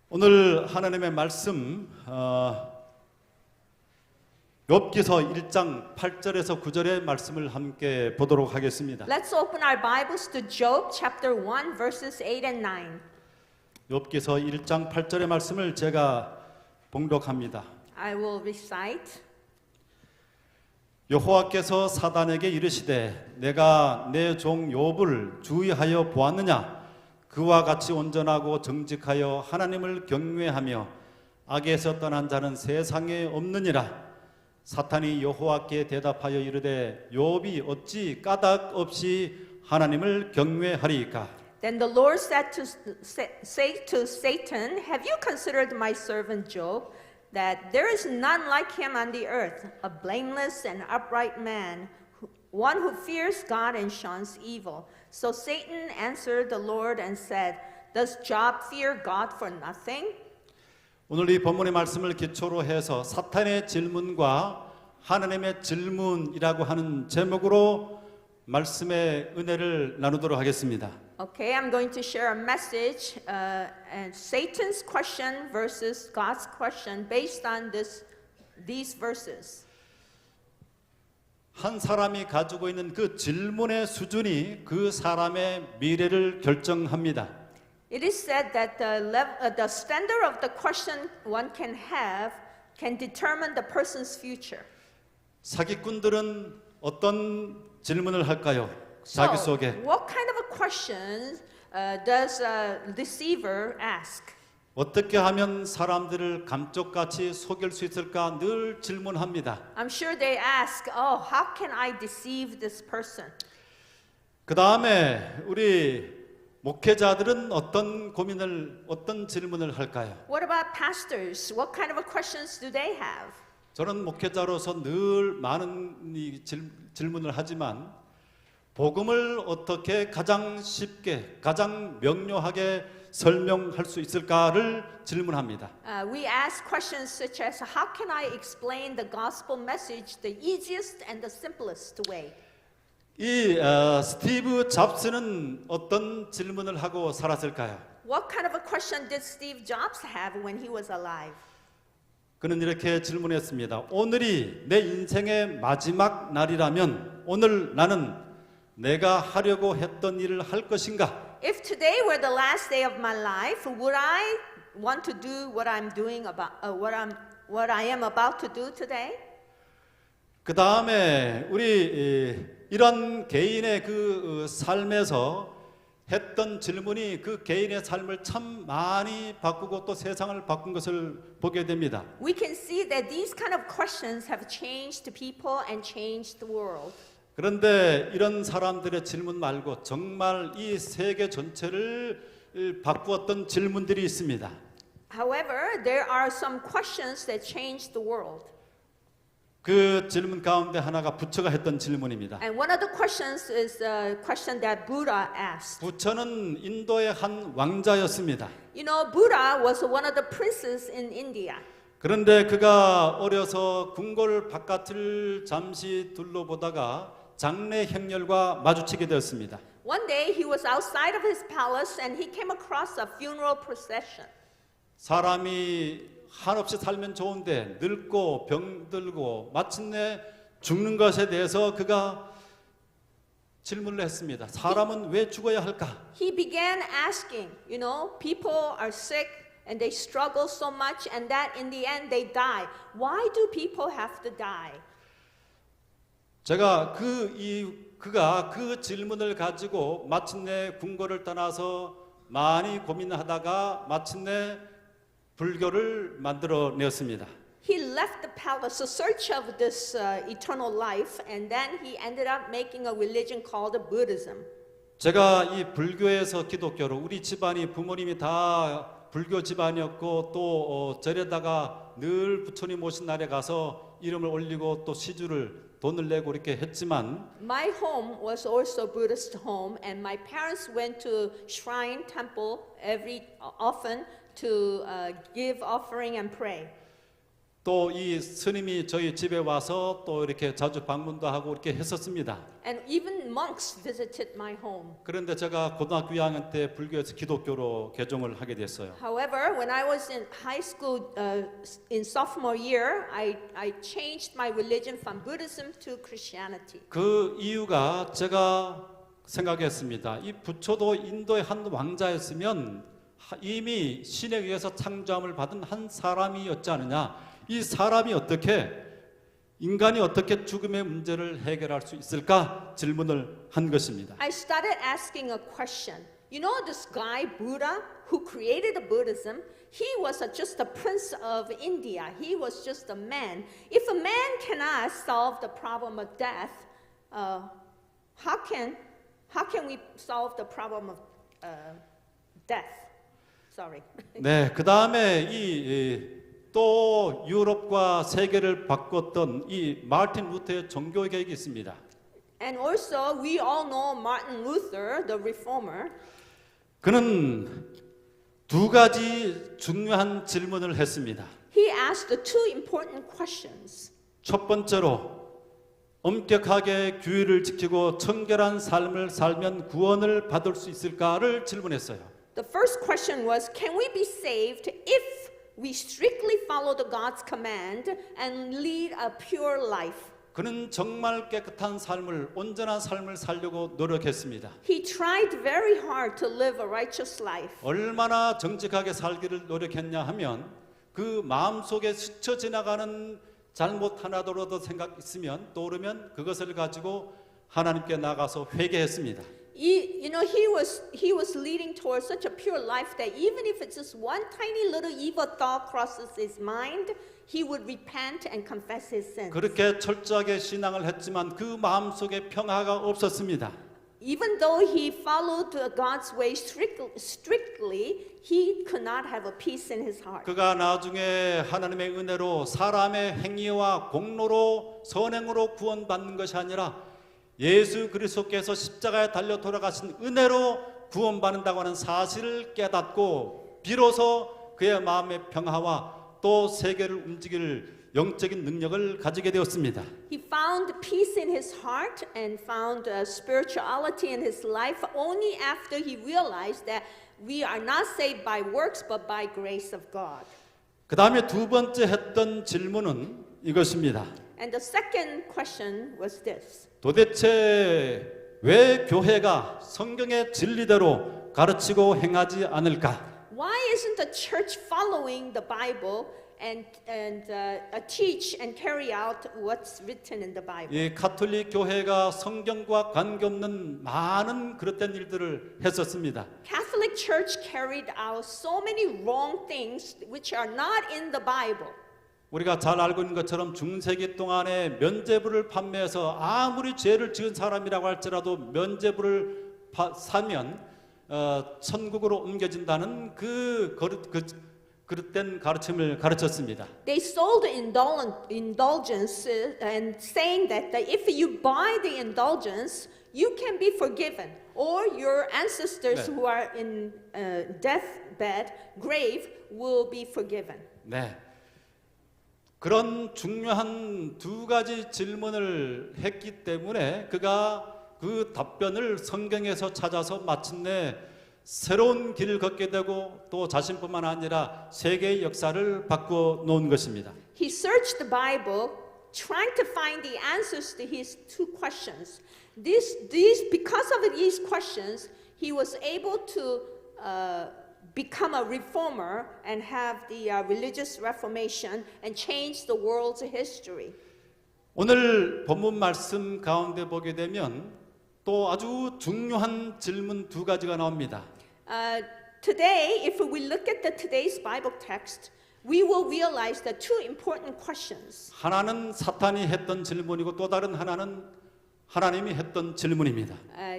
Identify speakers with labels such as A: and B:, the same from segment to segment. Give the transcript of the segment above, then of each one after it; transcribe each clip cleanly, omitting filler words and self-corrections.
A: 오늘 하나님의 말씀 욥기서 1장 8절에서 9절의 말씀을 함께 보도록 하겠습니다.
B: Let's open our Bibles to Job chapter 1 verses 8 and 9.
A: 욥기서 1장 8절의 말씀을 제가 봉독합니다.
B: I will recite.
A: 여호와께서 사단에게 이르시되 내가 내 종 욥을 주의하여 보았느냐? 그와 같이 온전하고 정직하여 하나님을 경외하며 악에서 떠난 자는 세상에 없느니라. 사탄이 여호와께 대답하여 이르되 욥이 어찌 까닭 없이 하나님을 경외하리이까?
B: Then the Lord said say to Satan, Have you considered my servant Job, that there is none like him on the earth, a blameless and upright man, one who fears God and shuns evil? So Satan answered the Lord and said, Does Job fear God for nothing?
A: 오늘 이 본문의 말씀을 기초로 해서 사탄의 질문과 하나님의 질문이라고 하는 제목으로 말씀의 은혜를 나누도록 하겠습니다.
B: Okay, I'm going to share a message, and Satan's question versus God's question based on these verses.
A: 한 사람이 가지고 있는 그 질문의 수준이 그 사람의 미래를 결정합니다.
B: It is said that the standard of the question one can have can determine the person's future.
A: 사기꾼들은 어떤 질문을 할까요? 자기 속에.
B: What kind of a question does a deceiver ask?
A: 어떻게 하면 사람들을 감쪽같이 속일 수 있을까 늘 질문합니다.
B: I'm sure they ask, "Oh, how can I deceive this person?"
A: 그 다음에 우리 목회자들은 어떤 질문을 할까요?
B: What about pastors? What kind of questions do they have?
A: 저는 목회자로서 늘 많은 질문을 하지만 복음을 어떻게 가장 쉽게, 가장 명료하게 설명할 수 있을까를 질문합니다.
B: We ask questions such as, "How can I explain the gospel message the easiest and the simplest way?"
A: 이 스티브 잡스는 어떤 질문을 하고 살았을까요?
B: What kind of a question did Steve Jobs have when he was alive?
A: 그는 이렇게 질문했습니다. 오늘이 내 인생의 마지막 날이라면 오늘 나는 내가 하려고 했던 일을 할 것인가?
B: If today were the last day of my life, would I want to do what I'm doing what I am about to do today?
A: 그 다음에 우리 이런 개인의 그 삶에서 했던 질문이 그 개인의 삶을 참 많이 바꾸고 또 세상을 바꾼 것을 보게 됩니다.
B: We can see that these kind of questions have changed people and changed the world.
A: 그런데 이런 사람들의 질문 말고 정말 이 세계 전체를 바꾸었던 질문들이 있습니다.
B: However, there are some questions that changed the world.
A: 그 질문 가운데 하나가 부처가 했던 질문입니다.
B: And one of the questions is a question that Buddha asked.
A: 부처는 인도의 한 왕자였습니다.
B: You know, Buddha was one of the princes in India.
A: 그런데 그가 어려서 궁궐 바깥을 잠시 둘러보다가 장례 행렬과 마주치게 되었습니다.
B: One day he was outside of his palace and he came across a funeral procession.
A: 사람이 한없이 살면 좋은데 늙고 병들고 마침내 죽는 것에 대해서 그가 질문을 했습니다. 사람은 왜 죽어야 할까?
B: He began asking, you know, people are sick and they struggle so much and that in the end they die. Why do people have to die?
A: 제가 그가 그 질문을 가지고 마침내 궁궐을 떠나서 많이 고민하다가 마침내 불교를 만들어내었습니다.
B: He left the palace in search of this eternal life and then he ended up making a religion called Buddhism.
A: 제가 이 불교에서 기독교로 우리 집안이 부모님이 다 불교 집안이었고 또 절에다가 늘 부처님 오신 날에 가서 이름을 올리고 또 시주를 돈을 내고 이렇게 했지만
B: My home was also Buddhist home and my parents went to shrine temple often to give offering and pray.
A: 또 이 스님이 저희 집에 와서 또 이렇게 자주 방문도 하고 이렇게 했었습니다.
B: And even monks visited my home.
A: 그런데 제가 고등학교 2학년 때 불교에서 기독교로 개종을 하게 됐어요.
B: However, when I was in high school in sophomore year, I changed my religion from Buddhism to Christianity.
A: 그 이유가 제가 생각했습니다. 이 부처도 인도의 한 왕자였으면 이미 신에 의해서 창조함을 받은 한 사람이었지 않느냐. 이 사람이 인간이 어떻게 죽음의 문제를 해결할 수 있을까 질문을 한 것입니다.
B: I started asking a question. You know this guy Buddha who created Buddhism? He was just a prince of India. He was just a man. If a man cannot solve the problem of death, how can we solve the problem of death? Sorry.
A: 네, 그 다음에 또 유럽과 세계를 바꿨던 이 마르틴 루터의 종교 개혁이 있습니다.
B: And also, we all know Martin Luther, the reformer.
A: 그는 두 가지 중요한 질문을 했습니다.
B: He asked two important questions.
A: 첫 번째로 엄격하게 규율을 지키고 청결한 삶을 살면 구원을 받을 수 있을까를 질문했어요.
B: The first question was, can we be saved if we strictly follow the God's command and lead a pure life?
A: 그는 정말 깨끗한 삶을, 온전한 삶을 살려고 노력했습니다.
B: He tried very hard to live a righteous life.
A: 얼마나 정직하게 살기를 노력했냐 하면 그 마음속에 스쳐 지나가는 잘못 하나더라도 생각 있으면 떠오르면 그것을 가지고 하나님께 나가서 회개했습니다.
B: He was leading towards such a pure life that even if it's just one tiny little evil thought crosses his mind, he would repent and confess his sins.
A: 그렇게 철저하게 신앙을 했지만 그 마음속에 평화가 없었습니다.
B: Even though he followed God's way strictly, he could not have a peace in his heart.
A: 그가 나중에 하나님의 은혜로 사람의 행위와 공로로 선행으로 구원받는 것이 아니라 예수 그리스도께서 십자가에 달려 돌아가신 은혜로 구원받는다고 하는 사실을 깨닫고 비로소 그의 마음의 평화와 또 세계를 움직일 영적인 능력을 가지게 되었습니다.
B: He found peace in his heart and found spirituality in his life only after he realized that we are not saved by works but by grace of God.
A: 그 다음에 두 번째 했던 질문은 이것입니다.
B: And the second question was this.
A: 도대체 왜 교회가 성경의 진리대로 가르치고 행하지 않을까?
B: Why isn't the church following the Bible and teach and carry out what's written in the Bible?
A: 이 가톨릭 교회가 성경과 관계없는 많은 그릇된 일들을 했었습니다.
B: Catholic Church carried out so many wrong things which are not in the Bible.
A: 우리가 잘 알고 있는 것처럼 중세기 동안에 면죄부를 판매해서 아무리 죄를 지은 사람이라고 할지라도 면죄부를 사면 천국으로 옮겨진다는 그릇된 가르침을 가르쳤습니다.
B: They sold indulgence and saying that if you buy the indulgence, you can be forgiven, or your ancestors
A: 네.
B: who are in deathbed, grave, will be forgiven.
A: 네. 그런 중요한 두 가지 질문을 했기 때문에 그가 그 답변을 성경에서 찾아서 마침내 새로운 길을 걷게 되고 또 자신뿐만 아니라 세계의 역사를 바꿔 놓은 것입니다.
B: He searched the Bible, trying to find the answers to his two questions. Because of these questions, he was able to become a reformer and have the religious reformation and change the world's history.
A: 오늘 본문 말씀 가운데 보게 되면 또 아주 중요한 질문 두 가지가 나옵니다.
B: Today, if we look at today's Bible text, we will realize the two important questions.
A: 하나는 사탄이 했던 질문이고 또 다른 하나는 하나님이 했던 질문입니다.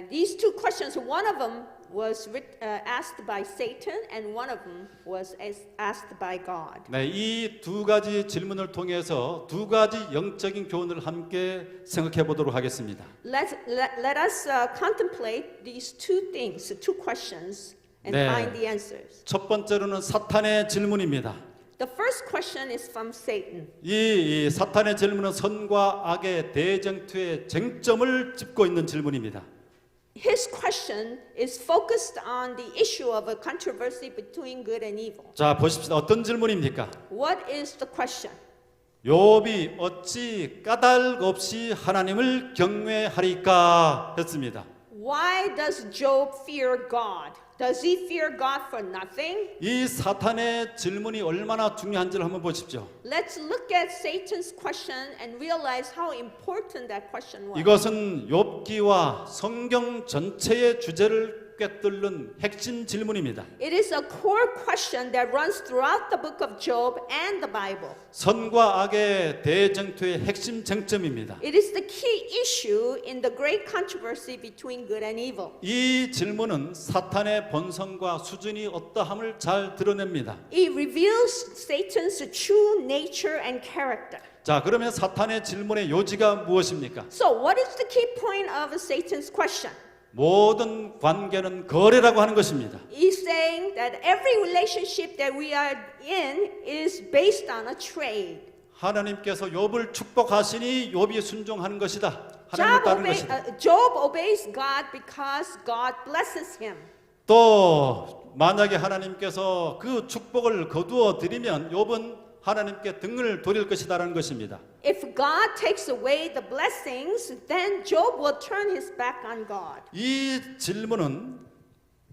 B: These two questions, one of them was asked by Satan and one of them was asked by God.
A: 네, 이 두 가지 질문을 통해서 두 가지 영적인 교훈을 함께 생각해 보도록 하겠습니다.
B: Let us contemplate these two things, two questions, and
A: 네.
B: find the answers.
A: 첫 번째로는 사탄의 질문입니다.
B: The first question is from Satan.
A: 이 사탄의 질문은 선과 악의 대쟁투의 쟁점을 짚고 있는 질문입니다.
B: His question is focused on the issue of a controversy between good and evil.
A: 자, 보십시다. 어떤 질문입니까?
B: What is the question?
A: 욥이 어찌 까닭 없이 하나님을 경외하리까 했습니다.
B: Why does Job fear God? Does he fear God for nothing?
A: 이 사탄의 질문이 얼마나 중요한지를 한번 보십시오.
B: Let's look at Satan's question and realize how important that question was.
A: 이것은 욥기와 성경 전체의 주제를 꿰뚫는 핵심 질문입니다.
B: It is a core question that runs throughout the book of Job and the Bible.
A: 선과 악의 대쟁투의 핵심 쟁점입니다.
B: It is the key issue in the great controversy between good and evil.
A: 이 질문은 사탄의 본성과 수준이 어떠함을 잘 드러냅니다.
B: It reveals Satan's true nature and character.
A: 자, 그러면 사탄의 질문의 요지가 무엇입니까?
B: So, what is the key point of Satan's question?
A: 모든 관계는 거래라고 하는 것입니다.
B: He's saying that every relationship that we are in is based on a trade.
A: 하나님께서 욥을 축복하시니 욥이 순종하는 것이다. 하나님을 따르는 것이다.
B: Job obeys God because God blesses him.
A: 또 만약에 하나님께서 그 축복을 거두어 드리면 욥은 하나님께 등을 돌릴 것이다라는 것입니다.
B: If God takes away the blessings, then Job will turn his back on God.
A: 이 질문은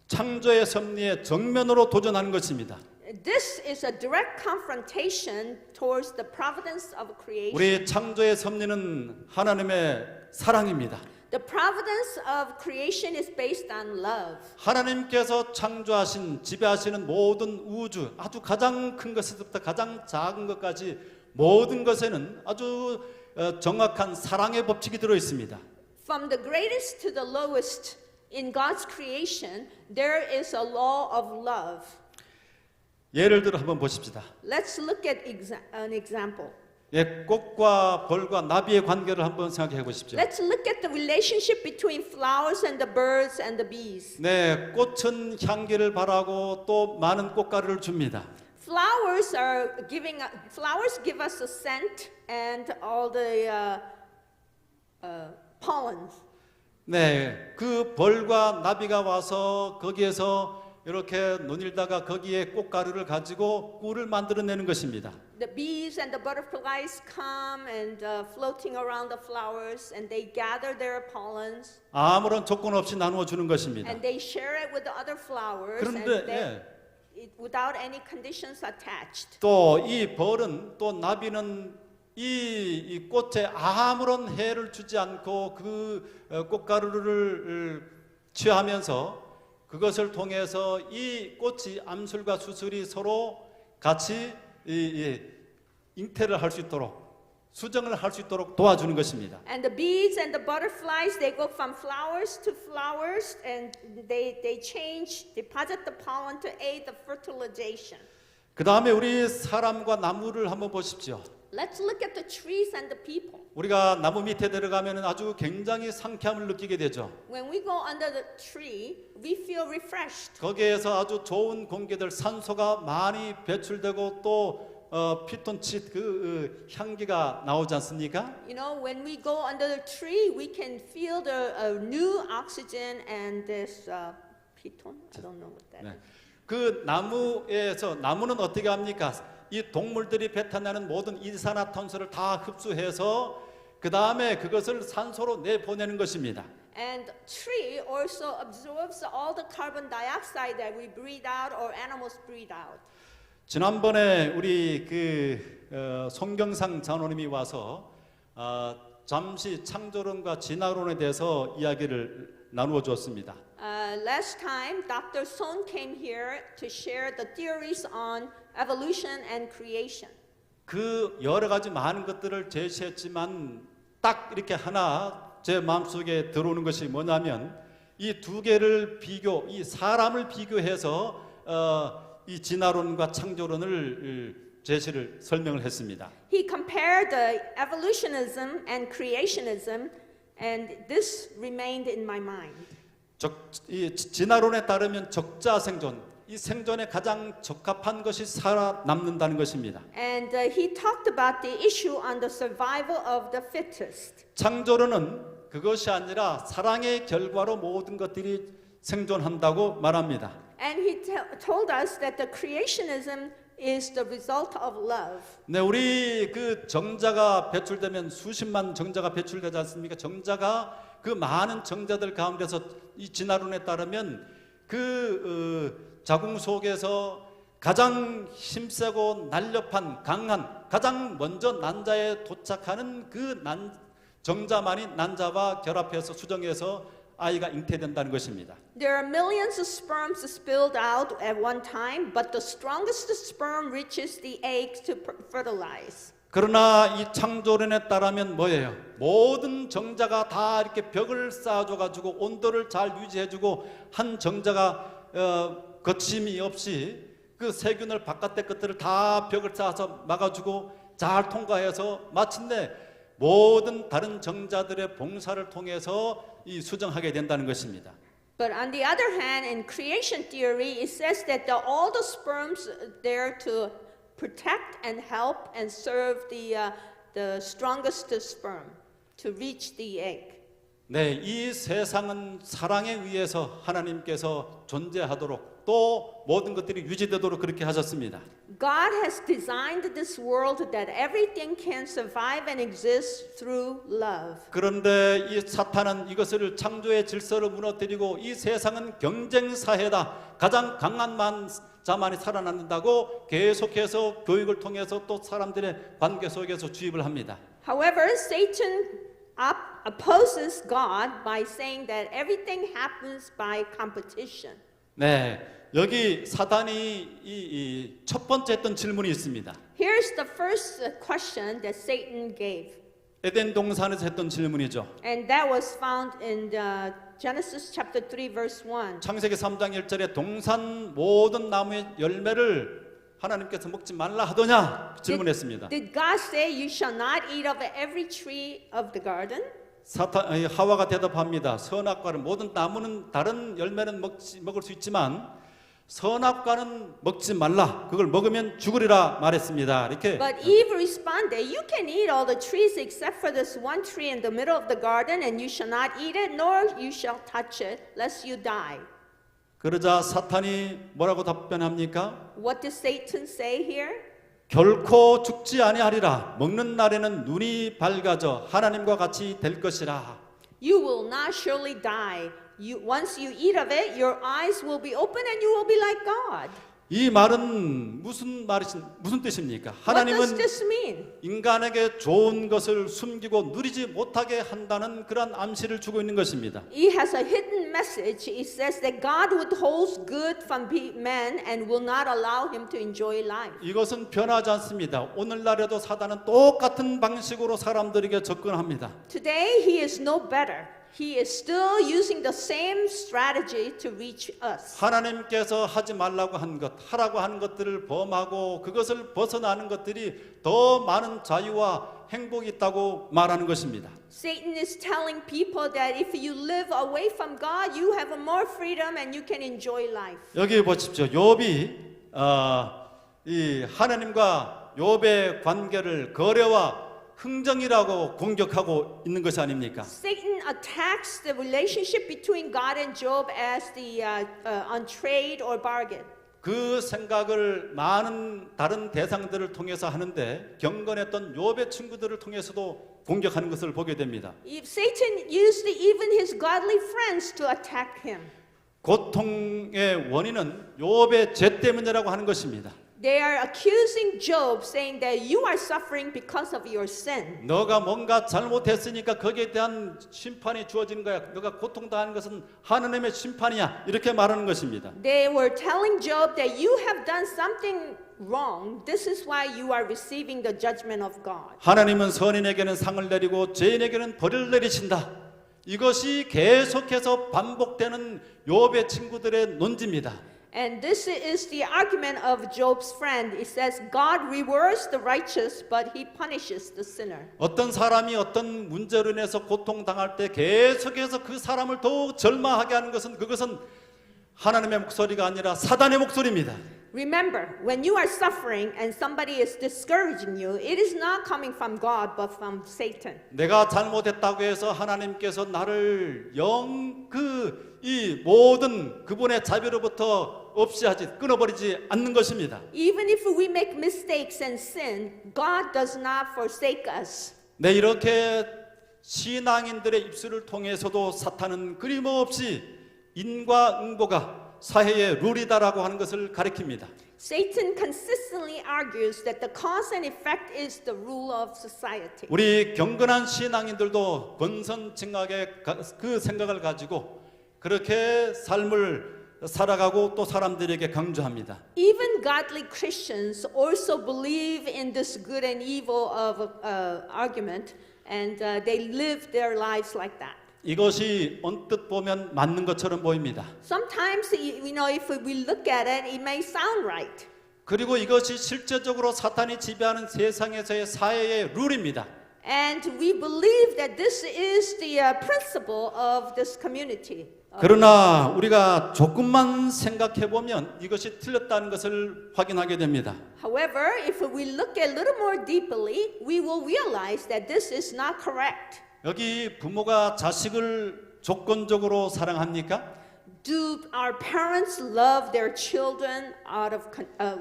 A: 창조의 섭리에 정면으로 도전하는 것입니다.
B: This is a direct confrontation towards the providence of creation.
A: 우리 창조의 섭리는 하나님의 사랑입니다.
B: The providence of creation is based on love.
A: 하나님께서 창조하신 지배하시는 모든 우주, 아주 가장 큰 것부터 가장 작은 것까지 모든 것에는 아주 정확한 사랑의 법칙이 들어 있습니다.
B: From the greatest to the lowest in God's creation, there is a law of love.
A: 예를 들어 한번 보십시다.
B: Let's look at an example.
A: 예, 꽃과 벌과 나비의 관계를 한번 생각해 보십시오.
B: Let's look at the relationship between flowers and the birds and the bees.
A: 네, 꽃은 향기를 바라고 또 많은 꽃가루를 줍니다.
B: Flowers give us a scent and all the pollens.
A: 네, 그 벌과 나비가 와서 거기에서 이렇게 논일다가 거기에 꽃가루를 가지고 꿀을 만들어내는 것입니다.
B: The bees and the butterflies come and floating around the flowers, and they gather their pollens.
A: 아무런 조건 없이 나누어 주는 것입니다.
B: And they share it with the other flowers,
A: 그런데
B: without any conditions attached.
A: 또 이 벌은 또 나비는 이 꽃에 아무런 해를 주지 않고 그 꽃가루를 취하면서 그것을 통해서 이 꽃이 암술과 수술이 서로 같이 잉태를 할 수 있도록 수정을 할 수 있도록 도와주는 것입니다.
B: And the bees and the butterflies, they go from flowers to flowers, and they deposit the pollen to aid the fertilization.
A: 그 다음에 우리 사람과 나무를 한번 보십시오.
B: Let's look at the trees and the people.
A: 우리가 나무 밑에 들어가면 아주 굉장히 상쾌함을 느끼게 되죠.
B: When we go under the tree, we feel refreshed.
A: 거기에서 아주 좋은 공기들, 산소가 많이 배출되고 또 피톤치드 그 향기가 나오지 않습니까?
B: You know, when we go under the tree, we can feel the new oxygen and this piton. I don't know what that is.
A: 그 나무는 어떻게 합니까? 이 동물들이 뱉어내는 모든 이산화탄소를 다 흡수해서 그 다음에 그것을 산소로 내보내는 것입니다.
B: And tree also absorbs all the carbon dioxide that we breathe out or animals breathe out.
A: 지난번에 우리 송경상 장로님이 와서 잠시 창조론과 진화론에 대해서 이야기를 나누어 주었습니다.
B: Last time, Dr. Son came here to share the theories on evolution and creation.
A: 그 여러 가지 많은 것들을 제시했지만 딱 이렇게 하나 제 마음속에 들어오는 것이 뭐냐면 이 두 개를 이 사람을 비교해서 이 진화론과 창조론을 설명을 했습니다.
B: He compared the evolutionism and creationism, and this remained in my mind.
A: 이 진화론에 따르면 적자 생존, 이 생존에 가장 적합한 것이 살아남는다는 것입니다.
B: And he talked about the issue on the survival of the fittest.
A: 창조론은 그것이 아니라 사랑의 결과로 모든 것들이 생존한다고 말합니다.
B: And he told us that the creationism is the result of love.
A: 네, 우리 그 정자가 배출되면 수십만 정자가 배출되지 않습니까? 정자가 그 많은 정자들 가운데서 이 진화론에 따르면 그 자궁 속에서 가장 힘세고 날렵한 강한 가장 먼저 난자에 도착하는 그 정자만이 난자와 결합해서 수정해서 아이가 잉태된다는 것입니다.
B: There are millions of sperms spilled out at one time, but the strongest sperm reaches the egg to fertilize.
A: 그러나 이 창조론에 따르면 뭐예요? 모든 정자가 다 이렇게 벽을 쌓아줘 가지고 온도를 잘 유지해주고 한 정자가 거침이 없이 그 세균을 바깥의 것들을 다 벽을 쌓아서 막아주고 잘 통과해서 마침내 모든 다른 정자들의 봉사를 통해서 이 수정하게 된다는 것입니다.
B: But on the other hand, in creation theory, it says that all the sperms there to protect and help and serve the strongest sperm to reach the egg.
A: 네, 이 세상은 사랑에 의해서 하나님께서 존재하도록 또 모든 것들이 유지되도록 그렇게 하셨습니다.
B: God has designed this world that everything can survive and exist through love.
A: 그런데 이 사탄은 이것을 창조의 질서를 무너뜨리고 이 세상은 경쟁 사회다. 가장 강한 자만이 살아남는다고 계속해서 교육을 통해서 또 사람들의 관계 속에서 주입을 합니다.
B: However, Satan opposes God by saying that everything happens by competition.
A: 네, 여기 사단이 이 첫 번째 했던 질문이 있습니다.
B: Here's the first question that Satan gave.
A: 에덴 동산에서 했던 질문이죠.
B: And that was found in Genesis chapter 3 verse 1.
A: 창세기 3장 1절에 동산 모든 나무의 열매를 하나님께서 먹지 말라 하더냐 질문했습니다.
B: Did God say you shall not eat of every tree of the garden?
A: 하와가 대답합니다. 선악과는 모든 나무는 다른 열매는 먹을 수 있지만 선악과는 먹지 말라. 그걸 먹으면 죽으리라 말했습니다. 이렇게.
B: But Eve responded, you can eat all the trees except for this one tree in the middle of the garden, and you shall not eat it, nor you shall touch it, lest you die.
A: 그러자 사탄이 뭐라고 답변합니까?
B: What does Satan say here?
A: 결코 죽지 아니하리라. 먹는 날에는 눈이 밝아져 하나님과 같이 될 것이라.
B: You will not surely die. Once you eat of it, your eyes will be open and you will be like God.
A: 이 말은 무슨 뜻입니까?
B: What does
A: 하나님은
B: this mean?
A: 인간에게 좋은 것을 숨기고 누리지 못하게 한다는 그런 암시를 주고 있는 것입니다.
B: It has a hidden message. It says that God withholds good from man and will not allow him to enjoy life.
A: 이것은 변하지 않습니다. 오늘날에도 사단은 똑같은 방식으로 사람들에게 접근합니다.
B: Today, he is no better. He is still using the same strategy to reach us.
A: 하나님께서 하지 말라고 한 것, 하라고 하는 것들을 범하고 그것을 벗어나는 것들이 더 많은 자유와 행복이 있다고 말하는 것입니다.
B: Satan is telling people that if you live away from God, you have more freedom and you can enjoy life.
A: 여기 보십시오. 욥이 이 하나님과 욥의 관계를 거래와 흥정이라고 공격하고 있는 것이 아닙니까?
B: Satan attacks the relationship between God and Job as the on trade or bargain.
A: 그 생각을 많은 다른 대상들을 통해서 하는데 경건했던 욥의 친구들을 통해서도 공격하는 것을 보게 됩니다.
B: Satan used even his godly friends to attack him.
A: 고통의 원인은 욥의 죄 때문이라고 하는 것입니다.
B: They are accusing Job, saying that you are suffering because of your sin.
A: 너가 뭔가 잘못했으니까 거기에 대한 심판이 주어지는 거야. 너가 고통당하는 것은 하나님의 심판이야. 이렇게 말하는 것입니다.
B: They were telling Job that you have done something wrong. This is why you are receiving the judgment of God.
A: 하나님은 선인에게는 상을 내리고 죄인에게는 벌을 내리신다. 이것이 계속해서 반복되는 욥의 친구들의 논지입니다.
B: And this is the argument of Job's friend. It says God rewards the righteous, but he punishes the sinner.
A: 어떤 사람이 어떤 문제로 인해서 고통당할 때 계속해서 그 사람을 더욱 절망하게 하는 것은 그것은 하나님의 목소리가 아니라 사단의 목소리입니다.
B: Remember, when you are suffering and somebody is discouraging you, it is not coming from God but from Satan.
A: 내가 잘못했다고 해서 하나님께서 나를 이 모든 그분의 자비로부터 없이 하지 끊어버리지 않는 것입니다.
B: Even if we make mistakes and sin, God does not forsake us.
A: 네, 이렇게 신앙인들의 입술을 통해서도 사탄은 끊임없이 인과응보가 사회의 룰이다라고 하는 것을 가리킵니다.
B: Satan consistently argues that the cause and effect is the rule of society.
A: 우리 경건한 신앙인들도 권선징악의 그 생각을 가지고 그렇게 삶을 살아가고 또 사람들에게 강조합니다.
B: Even godly Christians also believe in this good and evil of argument, and they live their lives like that.
A: 이것이 언뜻 보면 맞는 것처럼 보입니다.
B: Sometimes, if we look at it, it may sound right.
A: 그리고 이것이 실제적으로 사탄이 지배하는 세상에서의 사회의 룰입니다.
B: And we believe that this is the principle of this community.
A: 그러나 우리가 조금만 생각해 보면 이것이 틀렸다는 것을 확인하게 됩니다.
B: However, if we look a little more deeply, we will realize that this is not correct.
A: 여기 부모가 자식을 조건적으로 사랑합니까?
B: Do our parents love their children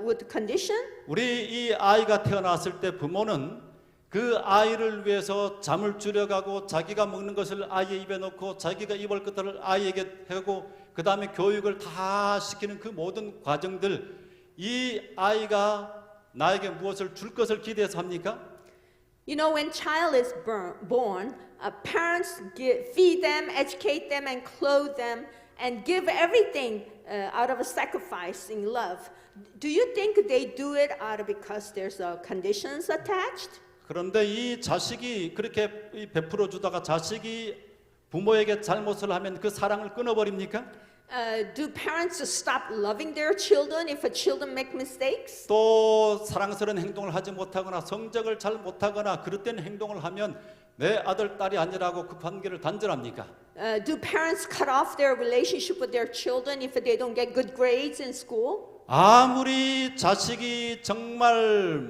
B: with condition?
A: 우리 이 아이가 태어났을 때 부모는 그 아이를 위해서 잠을 줄여가고 자기가 먹는 것을 아이의 입에 넣고 자기가 입을 것들을 아이에게 하고 그 다음에 교육을 다 시키는 그 모든 과정들 이 아이가 나에게 무엇을 줄 것을 기대해서 합니까?
B: When child is born, parents feed them, educate them, and clothe them, and give everything out of a sacrificing love. Do you think they do it because there's conditions attached?
A: 그런데 이 자식이 그렇게 베풀어 주다가 자식이 부모에게 잘못을 하면 그 사랑을 끊어버립니까?
B: Do parents stop loving their children if children make mistakes?
A: 또 사랑스러운 행동을 하지 못하거나 성적을 잘 못하거나 그릇된 행동을 하면 내 아들 딸이 아니라고 그 관계를 단절합니까?
B: Do parents cut off their relationship with their children if they don't get good grades in school?
A: 아무리 자식이 정말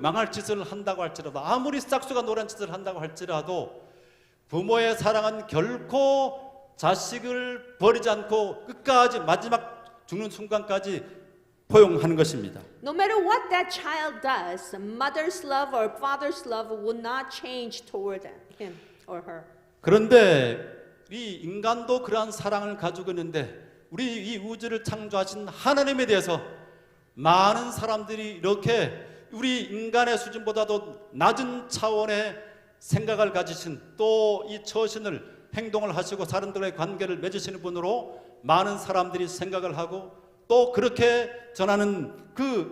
A: 망할 짓을 한다고 할지라도 아무리 싹수가 노란 짓을 한다고 할지라도 부모의 사랑은 결코 자식을 버리지 않고 끝까지 마지막 죽는 순간까지 포용하는 것입니다.
B: No matter what that child does, mother's love or father's love will not change toward him or her.
A: 그런데 이 인간도 그러한 사랑을 가지고 있는데 우리 이 우주를 창조하신 하나님에 대해서 많은 사람들이 이렇게 우리 인간의 수준보다도 낮은 차원의 생각을 가지신 또 이 처신을 행동을 하시고 사람들과의 관계를 맺으시는 분으로 많은 사람들이 생각을 하고 또 그렇게 전하는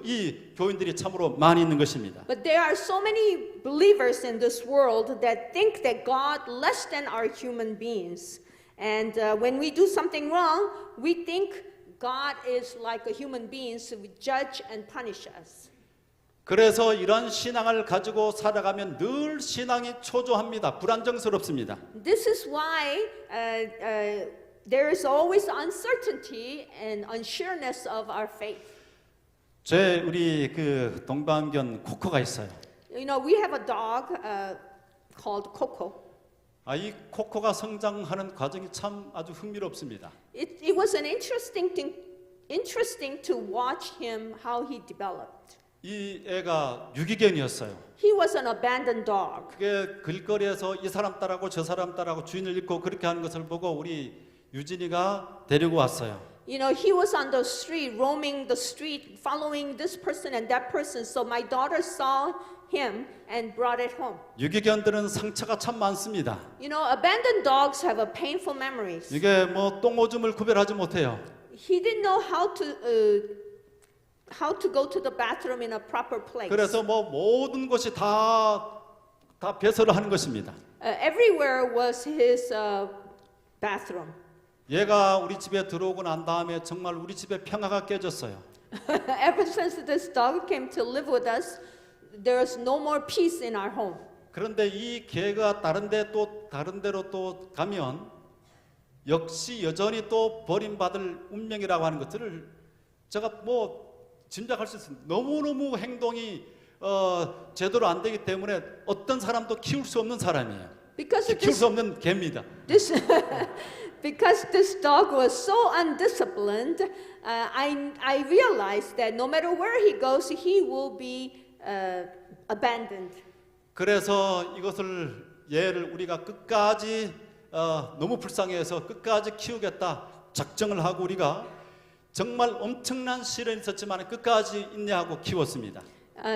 A: 이 교인들이 참으로 많이 있는 것입니다.
B: But there are so many believers in this world that think that God less than our human beings. And when we do something wrong, we think God is like a human being, so we judge and punish us.
A: 그래서 이런 신앙을 가지고 살아가면 늘 신앙이 초조합니다. 불안정스럽습니다.
B: This is why there is always uncertainty and unsureness of our faith.
A: 우리 그 동방견 코코가 있어요.
B: We have a dog called Coco.
A: 이 코코가 성장하는 과정이 참 아주 흥미롭습니다.
B: It was an interesting to watch him how he developed.
A: 이 애가 유기견이었어요.
B: He was an abandoned dog.
A: 그게 길거리에서 이 사람 따라고 저 사람 따라고 주인을 잃고 그렇게 하는 것을 보고 우리 유진이가 데리고 왔어요.
B: He was on the street, roaming the street, following this person and that person. So my daughter saw him and brought it home.
A: 유기견들은 상처가 참 많습니다.
B: Abandoned dogs have a painful memories.
A: 이게 똥오줌을 구별하지 못해요.
B: He didn't know how to go to the bathroom in a proper place.
A: 그래서 모든 것이 다 배설을 하는 것입니다.
B: Everywhere was his bathroom.
A: 얘가 우리 집에 들어오고 난 다음에 정말 우리 집에 평화가 깨졌어요.
B: Ever since this dog came to live with us, there is no more peace in our home.
A: 그런데 이 개가 다른 데로 또 가면 역시 여전히 또 버림받을 운명이라고 하는 것들을 제가 짐작할 수 있습니다. 너무너무 행동이 제대로 안 되기 때문에 어떤 사람도 키울 수 없는 사람이에요.
B: Because
A: 키울 수 없는 개입니다.
B: this because this dog was so undisciplined, I realized that no matter where he goes, he will be abandoned.
A: 그래서 이것을 얘를 우리가 끝까지 너무 불쌍해서 끝까지 키우겠다 작정을 하고 우리가 정말 엄청난 시련이 있었지만 끝까지 인내하고 키웠습니다.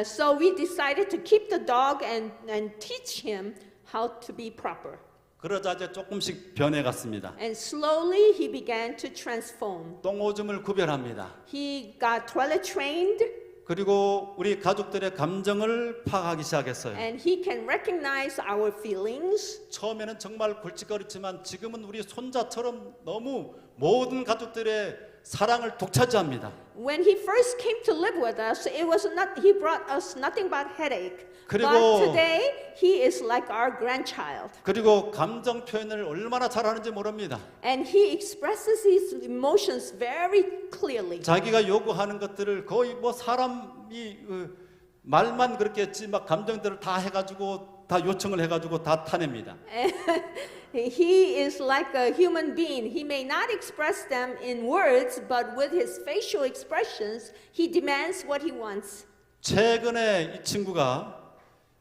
B: So we decided to keep the dog and teach him how to be proper.
A: 그러자 이제 조금씩 변해갔습니다.
B: And slowly he began to transform.
A: 똥오줌을 구별합니다.
B: He got toilet trained
A: 그리고 우리 가족들의 감정을 파악하기 시작했어요.
B: and he can recognize our feelings.
A: 처음에는 정말 굴직거렸지만 지금은 우리 손자처럼 너무 모든 가족들의 사랑을 독차지합니다.
B: When he first came to live with us, he brought us nothing but headache.
A: 그리고-
B: But today he is like our grandchild.
A: 그리고 감정 표현을 얼마나 잘하는지 모릅니다.
B: And he expresses his emotions very clearly.
A: 자기가 요구하는 것들을 거의 사람이 말만 그렇게 했지 막 감정들을 다 해가지고 다 요청을 해가지고 다 타냅니다.
B: He is like a human being. He may not express them in words, but with his facial expressions, he demands what he wants.
A: 최근에 이 친구가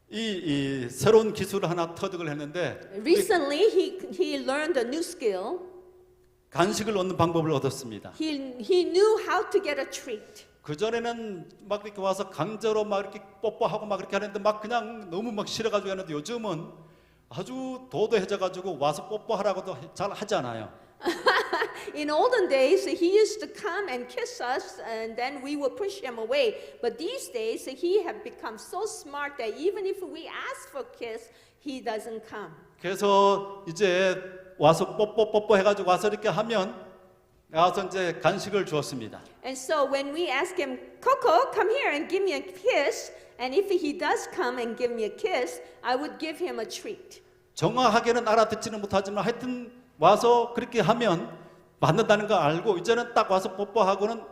A: 이 새로운 기술을 하나 터득을 했는데
B: Recently, he learned a new skill.
A: 간식을 얻는 방법을 얻었습니다.
B: He knew how to get a treat.
A: 그 전에는 막 이렇게 와서 강제로 막 이렇게 뽀뽀하고 막 이렇게 하는데 막 그냥 너무 막 싫어가지고 하는데 요즘은 아주 도도해져가지고 와서 뽀뽀하라고도 잘 하지 않아요.
B: In olden days, he used to come and kiss us, and then we would push him away. But these days, he have become so smart that even if we ask for kiss, he doesn't come.
A: 그래서 이제 와서 뽀뽀 해가지고 와서 이렇게 하면 와서 이제 간식을 주었습니다.
B: And so when we ask him, Coco, come here and give me a kiss, and if he does come and give me a kiss, I would give him a treat.
A: 정확하게는 알아듣지는 못하지만 하여튼 와서 그렇게 하면 받는다는 걸 알고 이제는 딱 와서 뽀뽀하고는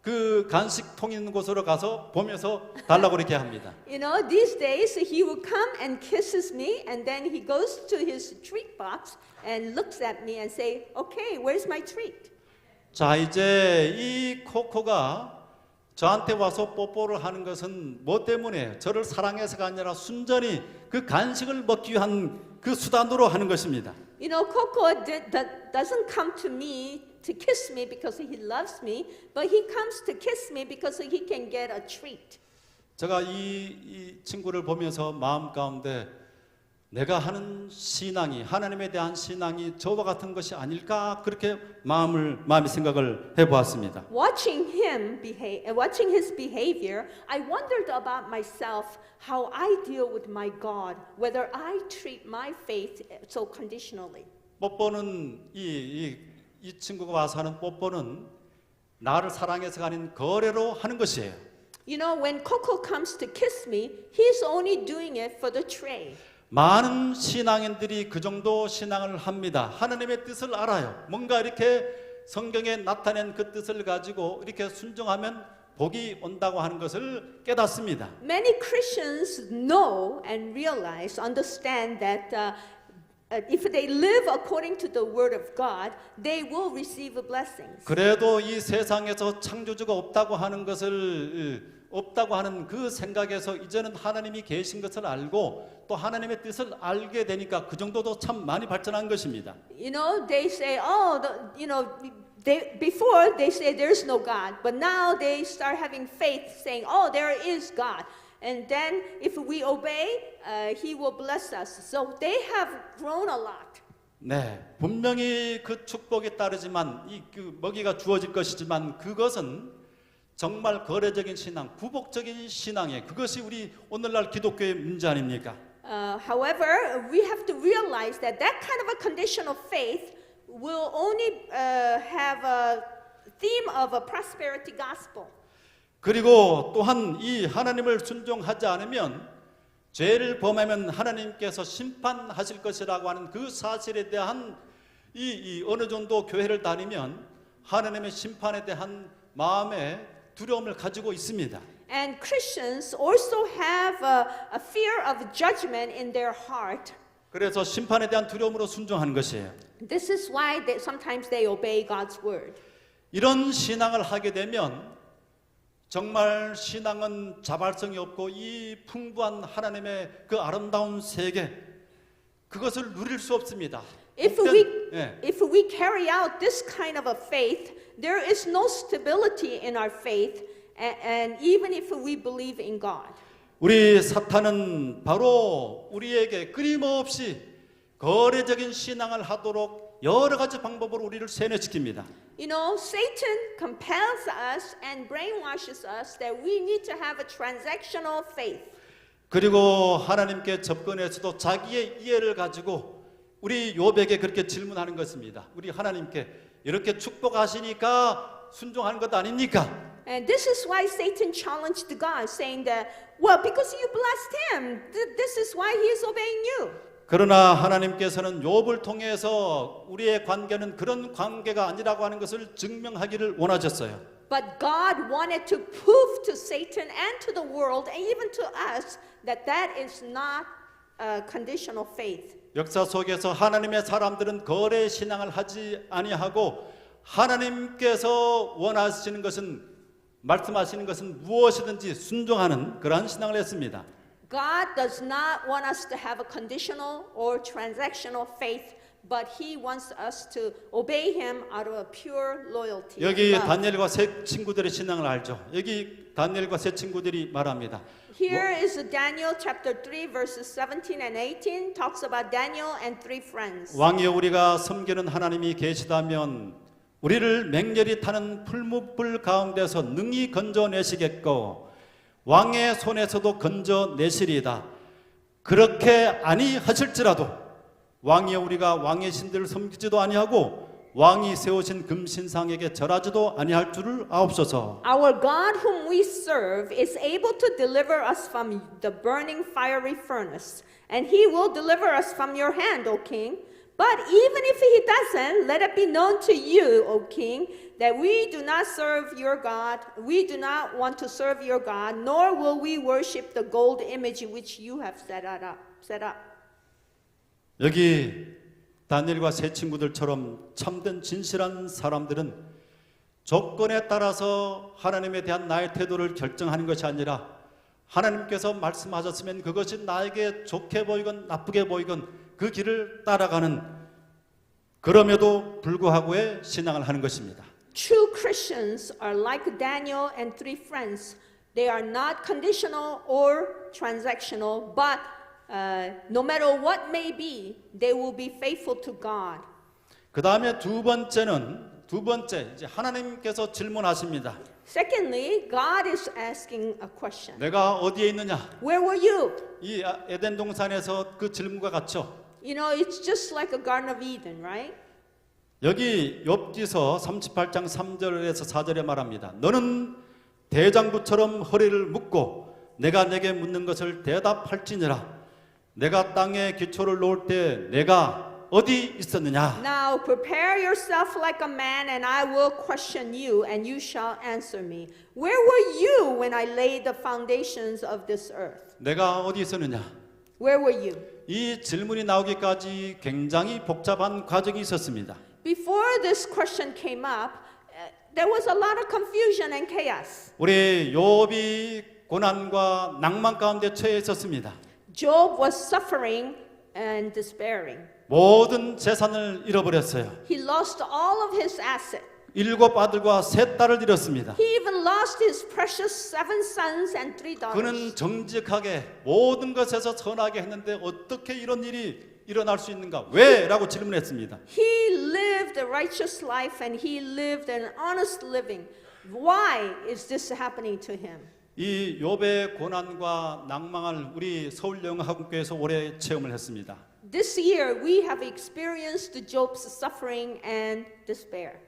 A: 그 간식통 있는 곳으로 가서 보면서 달라고 이렇게 합니다.
B: You know, these days he will come and kisses me, and then he goes to his treat box and looks at me and say, okay, where's my treat?
A: 자, 이제 이 코코가 저한테 와서 뽀뽀를 하는 것은 뭐 때문에 저를 사랑해서가 아니라 순전히 그 간식을 먹기 위한 그 수단으로 하는 것입니다.
B: You know, Coco doesn't come to me to kiss me because he loves me, but he comes to kiss me because he can get a treat.
A: 제가 이 친구를 보면서 마음 가운데 내가 하는 신앙이 하나님에 대한 신앙이 저와 같은 것이 아닐까 그렇게 마음의 생각을 해보았습니다.
B: Watching his behavior, I wondered about myself, how I deal with my God, whether I treat my faith so conditionally.
A: 뽀뽀는 이 친구가 와서 하는 뽀뽀는 나를 사랑해서가 아닌 거래로 하는 것이에요.
B: You know, when Coco comes to kiss me, he's only doing it for the trade.
A: 많은 신앙인들이 그 정도 신앙을 합니다. 하나님의 뜻을 알아요. 뭔가 이렇게 성경에 나타낸 그 뜻을 가지고 이렇게 순종하면 복이 온다고 하는 것을 깨닫습니다.
B: Many Christians know and realize, understand that if they live according to the word of God, they will receive blessings.
A: 그래도 이 세상에서 창조주가 없다고 하는 그 생각에서 이제는 하나님이 계신 것을 알고 또 하나님의 뜻을 알게 되니까 그 정도도 참 많이 발전한 것입니다.
B: You know, they say, before they say there's no God, but now they start having faith, saying, oh, there is God. And then if we obey, He will bless us. So they have grown a lot.
A: 네, 분명히 그 축복에 따르지만 그 먹이가 주어질 것이지만 그것은 정말 거래적인 신앙, 구복적인 신앙이에요. 그것이 우리 오늘날 기독교의 문제 아닙니까?
B: However, we have to realize that kind of a condition of faith will only have a theme of a prosperity gospel.
A: 그리고 또한 이 하나님을 순종하지 않으면 죄를 범하면 하나님께서 심판하실 것이라고 하는 그 사실에 대한 이 어느 정도 교회를 다니면 하나님의 심판에 대한 마음의 두려움을 가지고 있습니다.
B: And Christians also have a fear of judgment in their heart.
A: 그래서 심판에 대한 두려움으로 순종하는 것이에요.
B: This is why sometimes they obey God's word.
A: 이런 신앙을 하게 되면 정말 신앙은 자발성이 없고 이 풍부한 하나님의 그 아름다운 세계 그것을 누릴 수 없습니다.
B: If we carry out this kind of a faith, there is no stability in our faith, and even if we believe in God.
A: 우리 사탄은 바로 우리에게 끊임없이 거래적인 신앙을 하도록 여러 가지 방법으로 우리를 세뇌시킵니다.
B: You know, Satan compels us and brainwashes us that we need to have a transactional faith.
A: 그리고 하나님께 접근해서도 자기의 이해를 가지고 우리 욥에게 그렇게 질문하는 것입니다. 우리 하나님께 이렇게 축복하시니까 순종하는 것 아닙니까?
B: And this is why Satan challenged God, saying that, well, because you blessed him, this is why he is obeying you.
A: 그러나 하나님께서는 욥을 통해서 우리의 관계는 그런 관계가 아니라고 하는 것을 증명하기를 원하셨어요.
B: But God wanted to prove to Satan and to the world and even to us that that is not a conditional faith.
A: 역사 속에서 하나님의 사람들은 거래 신앙을 하지 아니하고 하나님께서 원하시는 것은 말씀하시는 것은 무엇이든지 순종하는 그러한 신앙을 했습니다.
B: God does not want us to have a conditional or transactional faith, but He wants us to obey Him out of a pure loyalty.
A: 여기
B: love.
A: 다니엘과 세 친구들의 신앙을 알죠. 여기 다니엘과 세 친구들이 말합니다.
B: Here is Daniel chapter 3 verses 17 and 18 talks about Daniel and three friends.
A: 왕이여 우리가 섬기는 하나님이 계시다면 우리를 맹렬히 타는 풀무불 가운데서 능히 건져내시겠고 왕의 손에서도 건져내시리이다. 그렇게 아니하실지라도 왕이여 우리가 왕의 신들을 섬기지도 아니하고 왕이 세우신 금신상에게 절하지도 아니할 줄을 아옵소서.
B: Our God whom we serve is able to deliver us from the burning fiery furnace, and He will deliver us from your hand, O King. But even if He doesn't, let it be known to you, O King, that we do not serve your God, we do not want to serve your God, nor will we worship the gold image which you have set up.
A: 여기 다니엘과 세 친구들처럼 참된 진실한 사람들은 조건에 따라서 하나님에 대한 나의 태도를 결정하는 것이 아니라 하나님께서 말씀하셨으면 그것이 나에게 좋게 보이건 나쁘게 보이건 그 길을 따라가는 그럼에도 불구하고의 신앙을 하는 것입니다.
B: True Christians are like Daniel and three friends. They are not conditional or transactional, but no matter what may be, they will be faithful to God.
A: 그 다음에 두 번째 이제 하나님께서 질문하십니다.
B: Secondly, God is asking a question.
A: 내가 어디에 있느냐?
B: Where were you?
A: 이 에덴 동산에서 그 질문과 같죠.
B: You know, it's just like a Garden of Eden, right?
A: 여기 욥기서 38장 3절에서 4절에 말합니다. 너는 대장부처럼 허리를 묶고 내가 내게 묻는 것을 대답할지니라. 내가 땅에 기초를 놓을 때 내가 어디 있었느냐?
B: Now prepare yourself like a man, and I will question you, and you shall answer me. Where were you when I laid the foundations of this earth?
A: 내가 어디 있었느냐?
B: Where were you?
A: 이 질문이 나오기까지 굉장히 복잡한 과정이 있었습니다.
B: Before this question came up, there was a lot of confusion and chaos.
A: 우리 욥이 고난과 낭만 가운데 처해 있었습니다.
B: Job was suffering and despairing.
A: 모든 재산을 잃어버렸어요.
B: He lost all of his assets.
A: 7 아들과 3 딸을 잃었습니다.
B: He even lost his precious 7 sons and 3 daughters.
A: 그는 정직하게 모든 것에서 선하게 했는데 어떻게 이런 일이 일어날 수 있는가? 왜? 라고 질문했습니다.
B: He lived a righteous life and he lived an honest living. Why is this happening to him?
A: 이 욥의 고난과 낭망을 우리 서울영어학교에서 오래 체험을 했습니다.
B: This year we have experienced Job's suffering and despair.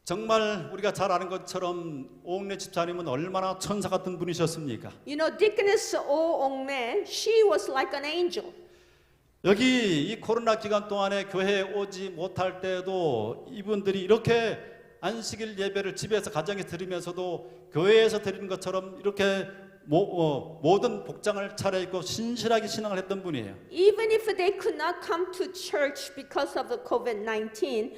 A: 정말 우리가 잘 아는 것처럼 오옥래 집사님은 얼마나 천사 같은 분이셨습니까?
B: You know, Deaconess O Ongme, she was like an angel.
A: 여기 이 코로나 기간 동안에 교회에 오지 못할 때도 이분들이 이렇게 안식일 예배를 집에서 가정에 드리면서도 교회에서 드리는 것처럼 이렇게 모든 복장을 차려입고 신실하게 신앙을 했던 분이에요.
B: Even if they could not come to church because of the COVID-19,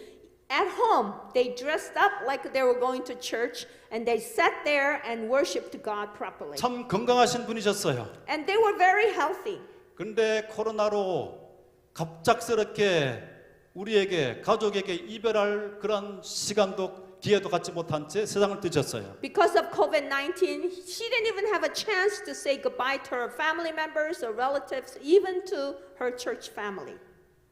B: at home they dressed up like they were going to church and they sat there and worshiped God properly.
A: 참 건강하신 분이셨어요.
B: And they were very healthy.
A: 그런데 코로나로 갑작스럽게 우리에게 가족에게 이별할 그런 시간도 기회도 갖지 못한 채 세상을 뜨셨어요.
B: Because of COVID-19, she didn't even have a chance to say goodbye to her family members or relatives, even to her church family.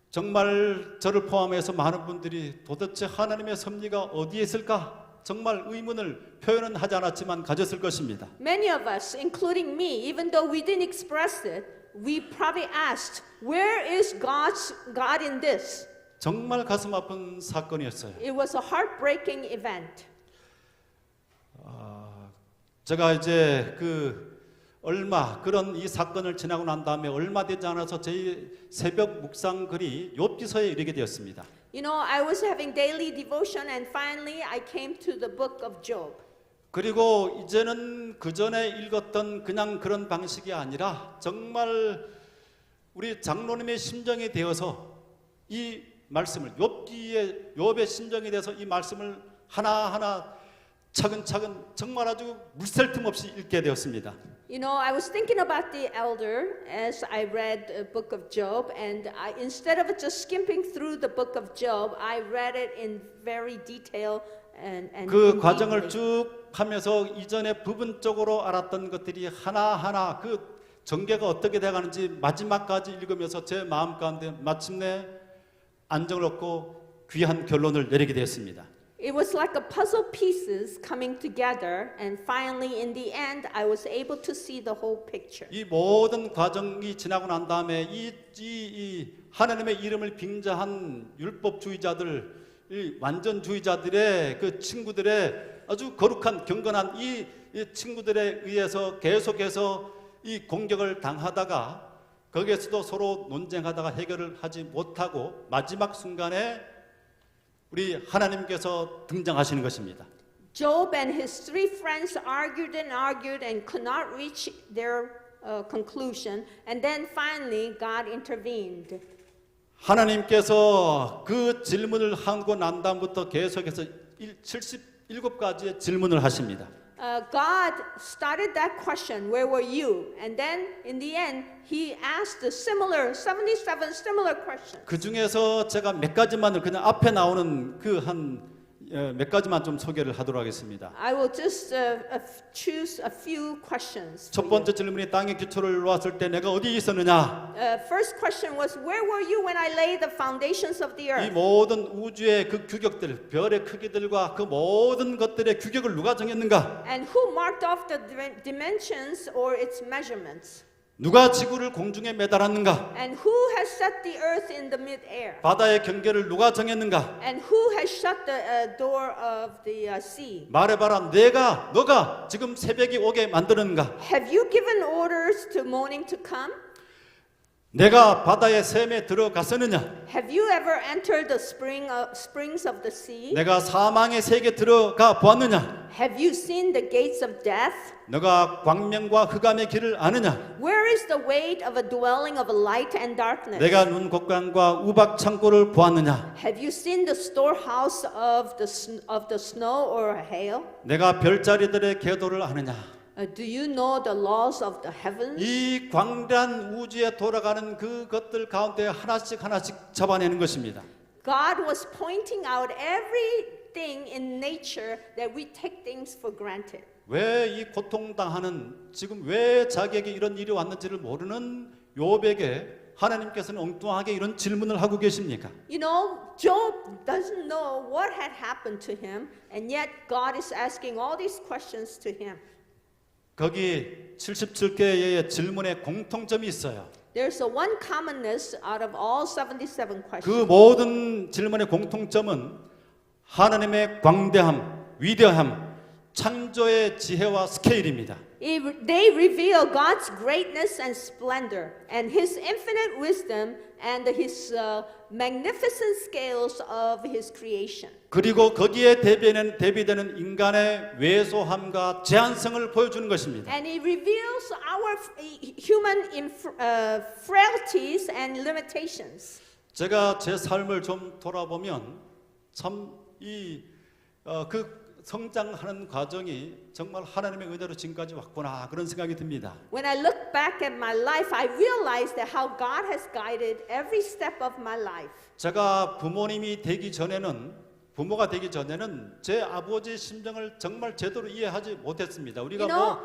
A: 정말 저를 포함해서 많은 분들이 도대체 하나님의 섭리가 어디에 있을까? 정말 의문을 표현은 하지 않았지만 가졌을 것입니다.
B: Many of us, including me, even though we didn't express it, we probably asked, where is God in this?
A: 정말 가슴 아픈 사건이었어요.
B: It was a heartbreaking event.
A: 제가 이제 그런 이 사건을 지나고 난 다음에 얼마 되지 않아서 제 새벽 묵상 글이 욥기서에 이르게 되었습니다.
B: You know, I was having daily devotion and finally I came to the book of Job.
A: 그리고 이제는 그 전에 읽었던 그냥 그런 방식이 아니라 정말 우리 장로님의 심정이 되어서 이 말씀을 욥의 심정이 돼서 이 말씀을 하나하나 차근차근 정말 아주 물샐 틈 없이 읽게 되었습니다.
B: You know, I was thinking about the elder as I read the book of Job, and instead of just skipping through the book of Job, I read it in very detail and
A: 그
B: in
A: 과정을
B: deeply.
A: 쭉 하면서 이전에 부분적으로 알았던 것들이 하나하나 그 전개가 어떻게 돼가는지 마지막까지 읽으면서 제 마음 가운데 마침내 안정을 얻고 귀한 결론을 내리게 되었습니다.
B: It was like a puzzle pieces coming together, and finally, in the end, I was able to see the whole picture.
A: 이 모든 과정이 지나고 난 다음에 이 하나님의 이름을 빙자한 율법주의자들, 이 완전주의자들의 그 친구들의 아주 거룩한 경건한 이 친구들에 의해서 계속해서 이 공격을 당하다가 거기에서도 서로 논쟁하다가 해결을 하지 못하고 마지막 순간에 우리 하나님께서 등장하시는 것입니다.
B: Job and his three friends argued and could not reach their conclusion, and then finally God intervened.
A: 하나님께서 그 질문을 하고 난 다음부터 계속해서 77가지의 질문을 하십니다.
B: God started that question, where were you? And then in the end, he asked the 77 similar questions.
A: 그 중에서 제가 몇 가지만을 그냥 앞에 나오는 몇 가지만 좀 소개를 하도록 하겠습니다.
B: I will just choose a few questions.
A: 첫 번째 질문이 땅에 기초를 놓았을 때 내가 어디 있었느냐?
B: First question was, where were you when I laid the foundations of the
A: 이
B: earth?
A: 모든 우주의 그 규격들, 별의 크기들과 그 모든 것들의 규격을 누가 정했는가?
B: And who marked off the dimensions or its measurements?
A: 누가 지구를 공중에 매달았는가?
B: And who has set the earth in the mid-air?
A: 바다의 경계를 누가 정했는가?
B: And who has shut the door of the sea?
A: 말해봐라, 너가 지금 새벽이 오게 만드는가?
B: Have you given orders to morning to come?
A: 내가 바다의 샘에 들어갔었느냐?
B: Have you ever entered the springs of the sea?
A: 내가 사망의 세계에 들어가 보았느냐?
B: Have you seen the gates of death?
A: 너가 광명과 흑암의 길을 아느냐?
B: Where is the way of a dwelling of light and darkness?
A: 내가 눈 곡간과 우박 창고를 보았느냐?
B: Have you seen the storehouse of the snow or hail?
A: 내가 별자리들의 궤도를 아느냐?
B: Do you know the laws of the heavens?
A: 이 광대한 우주에 돌아가는 그것들 가운데 하나씩 잡아내는 것입니다.
B: God was pointing out everything in nature that we take things for granted.
A: 왜 이 고통당하는 지금 왜 자기에게 이런 일이 왔는지를 모르는 욥에게 하나님께서는 엉뚱하게 이런 질문을 하고 계십니까?
B: You know, Job doesn't know what had happened to him, and yet God is asking all these questions to him.
A: 거기 77개의 질문에 공통점이 있어요.
B: There's a one commonness out of all 77 questions.
A: 그 모든 질문의 공통점은 하나님의 광대함, 위대함, 창조의 지혜와 스케일입니다.
B: They reveal God's greatness and splendor, and His infinite wisdom, and His magnificent scales of His creation.
A: 그리고 거기에 대비되는 인간의 왜소함과 제한성을 보여주는 것입니다.
B: And He reveals our human frailties and limitations.
A: 제가 제 삶을 좀 돌아보면 참 그 성장하는 과정이 정말 하나님의 은혜로 지금까지 왔구나 그런 생각이 듭니다.
B: When I look back at my life, I realize that how God has guided every step of my life.
A: 제가 부모가 되기 전에는 제 아버지의 심정을 정말 제대로 이해하지 못했습니다. 우리가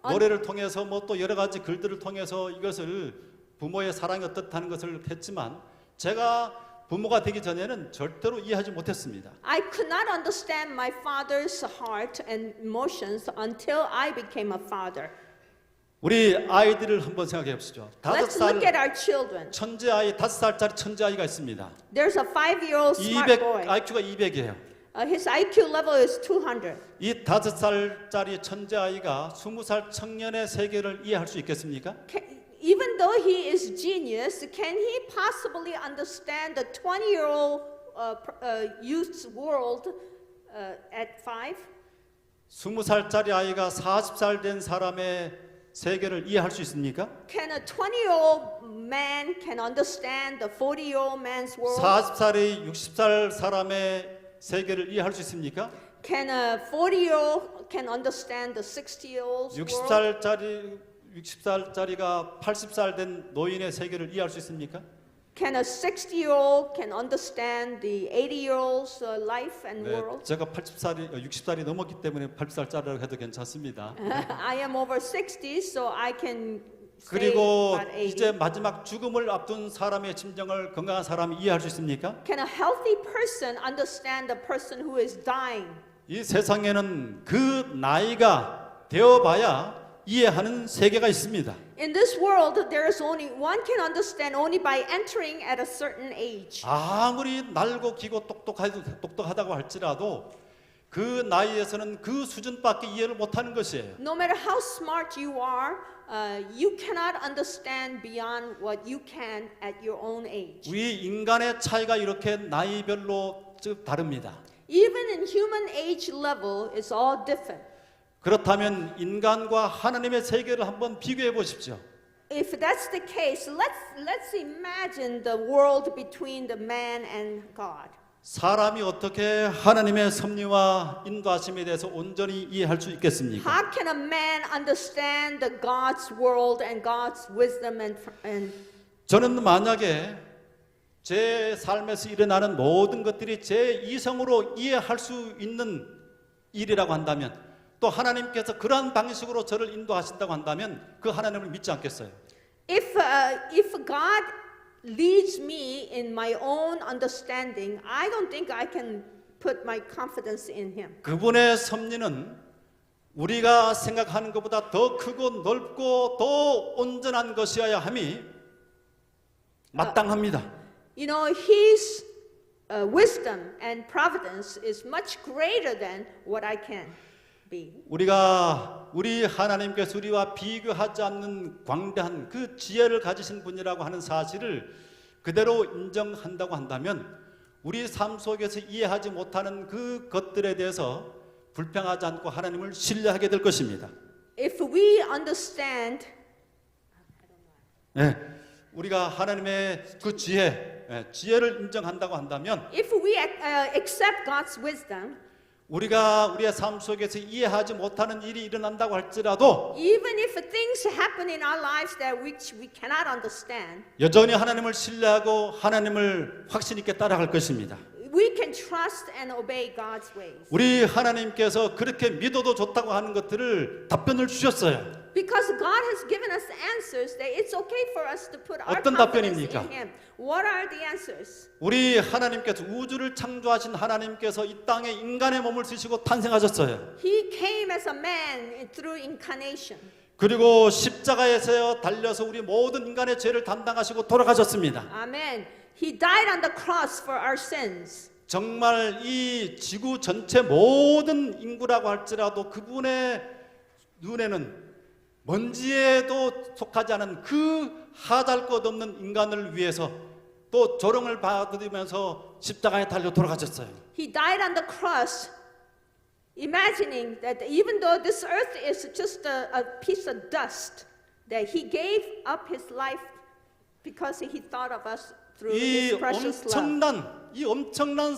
A: 노래를 통해서 또 여러 가지 글들을 통해서 이것을 부모의 사랑이 어떻다는 것을 했지만 제가 부모가 되기 전에는 절대로 이해하지 못했습니다.
B: I could not understand my father's heart and emotions until I became a father.
A: 우리 아이들을 한번 생각해 보시죠.
B: Let's look at our children.
A: 천재아이 5살짜리 천재아이가 있습니다.
B: There's a 5-year-old smart boy.
A: IQ가 200이에요.
B: His IQ level is 200.
A: 이 5살짜리 천재아이가 20살 청년의 세계를 이해할 수 있겠습니까?
B: Even though he is genius, can he possibly understand the 20-year-old youth's world at 5?
A: 20살짜리 아이가 40살 된 사람의 세계를 이해할 수 있습니까?
B: Can a 20-year-old man can understand the 40-year-old man's world?
A: 40살이 60살 사람의 세계를 이해할 수 있습니까?
B: Can a 40-year-old can understand the 60-year-old's world?
A: 60살짜리가 80살 된 노인의 세계를 이해할 수 있습니까?
B: Can a 60-year-old can understand the 80-year-old's life and world?
A: 제가 60살이 넘었기 때문에 80살짜리라고 해도 괜찮습니다.
B: I am over 60, so I can say
A: 그리고
B: about 80.
A: 이제 마지막 죽음을 앞둔 사람의 심정을 건강한 사람이 이해할 수 있습니까?
B: Can a healthy person understand the person who is dying?
A: 이 세상에는 그 나이가 되어봐야 이해하는 세계가 있습니다.
B: In this world, there is only one can understand only by entering at a certain age.
A: 아무리 날고 기고 똑똑하다고 할지라도 그 나이에서는 그 수준밖에 이해를 못하는 것이에요.
B: No matter how smart you are, you cannot understand beyond what you can at your own age.
A: 우리 인간의 차이가 이렇게 나이별로 다릅니다.
B: Even in human age level, it's all different.
A: 그렇다면 인간과 하나님의 세계를 한번 비교해 보십시오.
B: If that's the case, let's imagine the world between the man and God.
A: 사람이 어떻게 하나님의 섭리와 인도하심에 대해서 온전히 이해할 수 있겠습니까?
B: How can a man understand the God's world and God's wisdom and
A: 저는 만약에 제 삶에서 일어나는 모든 것들이 제 이성으로 이해할 수 있는 일이라고 한다면 또 하나님께서 그러한 방식으로 저를 인도하신다고 한다면 그 하나님을 믿지 않겠어요?
B: If God leads me in my own understanding, I don't think I can put my confidence in Him.
A: 그분의 섭리는 우리가 생각하는 것보다 더 크고 넓고 더 온전한 것이어야 함이 마땅합니다.
B: You know, His wisdom and providence is much greater than what I can be.
A: 우리 하나님께서 우리와 비교하지 않는 광대한 그 지혜를 가지신 분이라고 하는 사실을 그대로 인정한다고 한다면 우리 삶 속에서 이해하지 못하는 그 것들에 대해서 불평하지 않고 하나님을 신뢰하게 될 것입니다.
B: If we understand,
A: 우리가 하나님의 그 지혜를 인정한다고 한다면
B: if we accept God's wisdom,
A: 우리가 우리의 삶 속에서 이해하지 못하는 일이 일어난다고 할지라도
B: even if things happen in our lives that which we cannot understand,
A: 여전히 하나님을 신뢰하고 하나님을 확신 있게 따라갈 것입니다.
B: we can trust and obey God's ways.
A: 우리 하나님께서 그렇게 믿어도 좋다고 하는 것들을 답변을 주셨어요.
B: Because God has given us answers that it's okay for us to put our
A: 어떤
B: confidence
A: 답변입니까?
B: in Him. What are the answers?
A: 우리 하나님께서 우주를 창조하신 하나님께서 이 땅에 인간의 몸을 쓰시고 탄생하셨어요.
B: He came as a man through incarnation.
A: 그리고 십자가에서 달려서 우리 모든 인간의 죄를 담당하시고 돌아가셨습니다.
B: Amen. He died on the cross for our sins.
A: 정말 이 지구 전체 모든 인구라고 할지라도 그분의 눈에는 먼지에도 속하지 않은 그 하달 것 없는 인간을 위해서 또 조롱을 받으면서 십자가에 달려 돌아가셨어요.
B: He died on the cross, imagining that even though this earth is just a piece of dust, that he gave up his life because he thought of us through his precious love.
A: 이 엄청난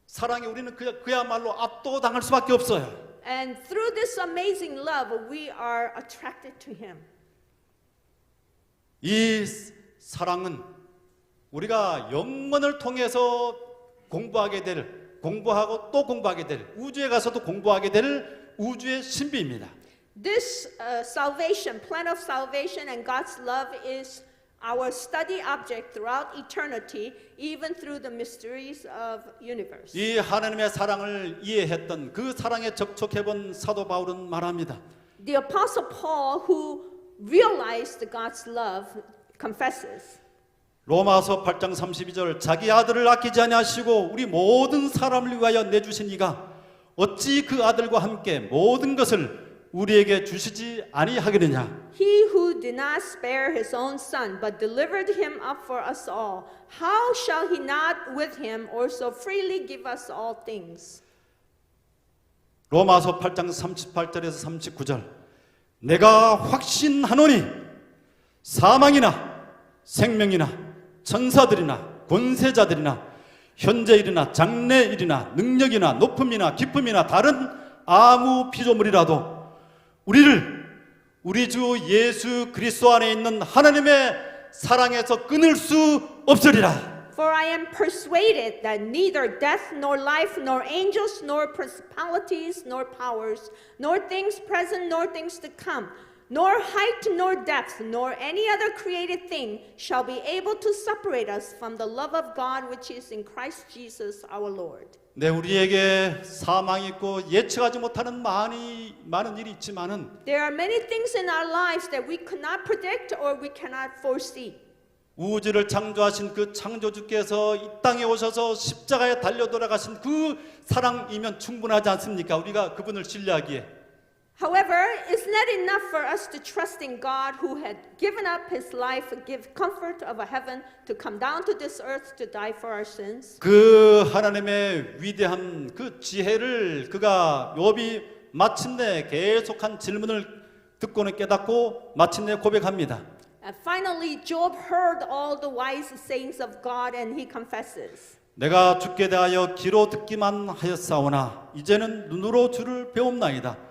A: 사랑에 우리는 그야말로 압도당할 수밖에 없어요.
B: And through this amazing love, we are attracted to him.
A: 이 사랑은 우리가 영원을 통해서 공부하고 또 공부하게 될, 우주에 가서도 공부하게 될 우주의 신비입니다.
B: This salvation, plan of salvation and God's love is our study object throughout eternity, even through the mysteries of universe.
A: 이 하나님의 사랑을 이해했던 그 사랑에 접촉해본 사도 바울은 말합니다.
B: The Apostle Paul, who realized God's love, confesses.
A: 로마서 8장 32절 자기 아들을 아끼지 아니하시고 우리 모든 사람을 위하여 내주신 이가 어찌 그 아들과 함께 모든 것을 우리에게 주시지 아니하겠느냐.
B: He who did not spare his own son, but delivered him up for us all, how shall he not with him also freely give us all things?
A: 로마서 8장 38절에서 39절 내가 확신하노니 사망이나 생명이나 천사들이나 권세자들이나 현재일이나 장래일이나 능력이나 높음이나 깊음이나 다른 아무 피조물이라도 우리 주 예수 그리스도 안에 있는 하나님의 사랑에서 끊을 수 없으리라.
B: For I am persuaded that neither death nor life nor angels nor principalities nor powers nor things present nor things to come nor height nor depth nor any other created thing shall be able to separate us from the love of God which is in Christ Jesus our Lord.
A: 네, 우리에게 사망이 있고 예측하지 못하는 많은 일이 있지만은
B: There are many things in our lives that we could not predict or we cannot foresee.
A: 우주를 창조하신 그 창조주께서 이 땅에 오셔서 십자가에 달려 돌아가신 그 사랑이면 충분하지 않습니까? 우리가 그분을 신뢰하기에.
B: However, it's not enough for us to trust in God who had given up his life, give comfort of a heaven to come down to this earth to die for our sins.
A: 그 하나님의 위대한 그 지혜를 그가 욥이 마침내 계속한 질문을 듣고는 깨닫고 마침내 고백합니다.
B: And finally, Job heard all the wise sayings of God and he confesses.
A: 내가 주께 대하여 귀로 듣기만 하였사오나 이제는 눈으로 주를 배움나이다.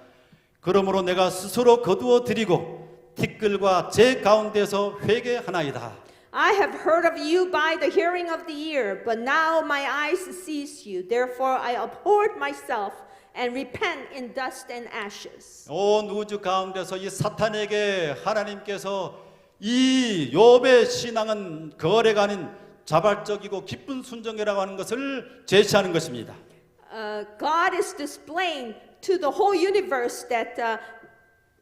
A: 그러므로 내가 스스로 거두어 드리고 티끌과 제 가운데서 회개하나이다.
B: I have heard of you by the hearing of the ear, but now my eyes sees you. Therefore I abhorred myself and repent in dust and ashes.
A: 온 우주 가운데서 이 사탄에게 하나님께서 이 욥의 신앙은 거래가 아닌 자발적이고 기쁜 순종이라고 하는 것을 제시하는 것입니다.
B: God is displaying to the whole universe that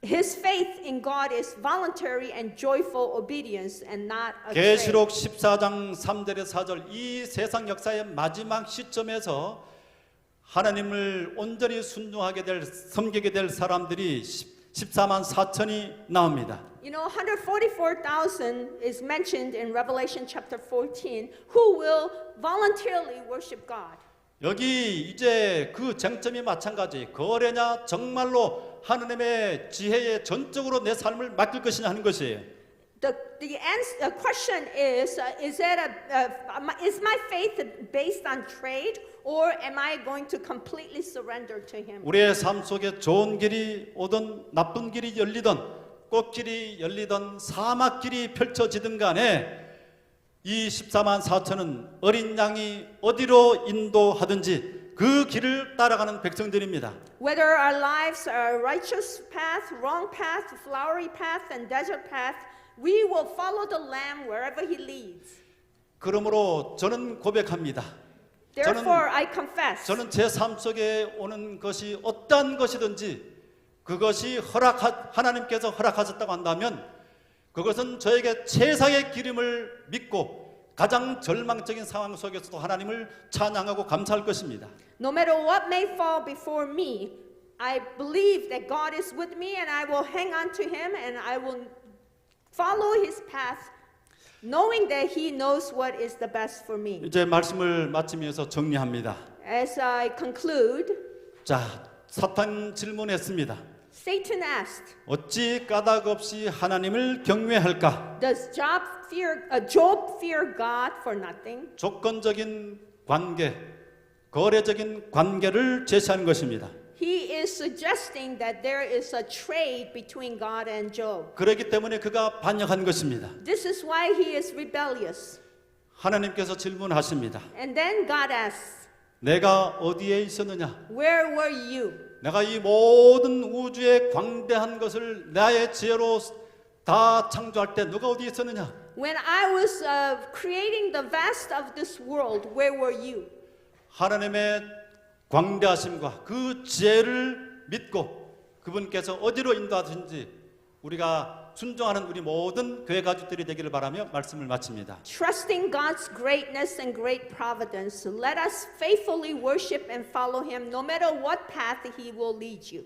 B: his faith in God is voluntary and joyful obedience and not a trade.
A: 계시록 14장 3절에서 4절 이 세상 역사의 마지막 시점에서 하나님을 온전히 순종하게 될 섬기게 될 사람들이 14만 4천이 나옵니다.
B: You know, 144,000 is mentioned in Revelation chapter 14 who will voluntarily worship God.
A: 여기 이제 그 쟁점이 마찬가지. 거래냐 정말로 하나님의 지혜에 전적으로 내 삶을 맡길 것이냐 하는 것이에요.
B: The question is my faith based on trade or am I going to completely surrender to Him?
A: 우리의 삶 속에 좋은 길이 오든 나쁜 길이 열리든 꽃길이 열리든 사막길이 펼쳐지든 간에 이 14만 4천은 어린 양이 어디로 인도하든지 그 길을 따라가는 백성들입니다.
B: Whether our lives are a righteous path, wrong path, flowery path, and desert path, we will follow the Lamb wherever He leads.
A: 그러므로 저는 고백합니다.
B: Therefore, I confess.
A: 저는 제 삶 속에 오는 것이 어떠한 것이든지 그것이 하나님께서 허락하셨다고 한다면 그것은 저에게 최상의 기름을 믿고 가장 절망적인 상황 속에서도 하나님을 찬양하고 감사할 것입니다.
B: No matter what may fall before me, I believe that God is with me and I will hang on to him and I will follow his path knowing that he knows what is the best for me.
A: 이제 말씀을 마치면서 정리합니다.
B: As I conclude,
A: 자, 사탄 질문했습니다.
B: Satan asked,
A: 어찌 까닭 없이 하나님을 경외할까?
B: does Job fear God for nothing?
A: 조건적인 관계, 거래적인 관계를 제시한 것입니다.
B: He is suggesting that there is a trade between God and Job.
A: 그렇기 때문에 그가 반역한 것입니다.
B: This is why he is rebellious.
A: 하나님께서 질문하십니다.
B: And then God asks,
A: 내가 어디에 있었느냐?
B: where were you?
A: 내가 이 모든 우주의 광대한 것을 나의 지혜로 다 창조할 때 누가 어디에 있었느냐?
B: When I was creating the vast of this world, where were you?
A: 하나님의 광대하심과 그 지혜를 믿고 그분께서 어디로 인도하든지 우리가 순종하는 우리 모든 교회 가족들이 되기를 바라며 말씀을 마칩니다.
B: Trusting God's greatness and great providence, let us faithfully worship and follow him no matter what path he will lead you.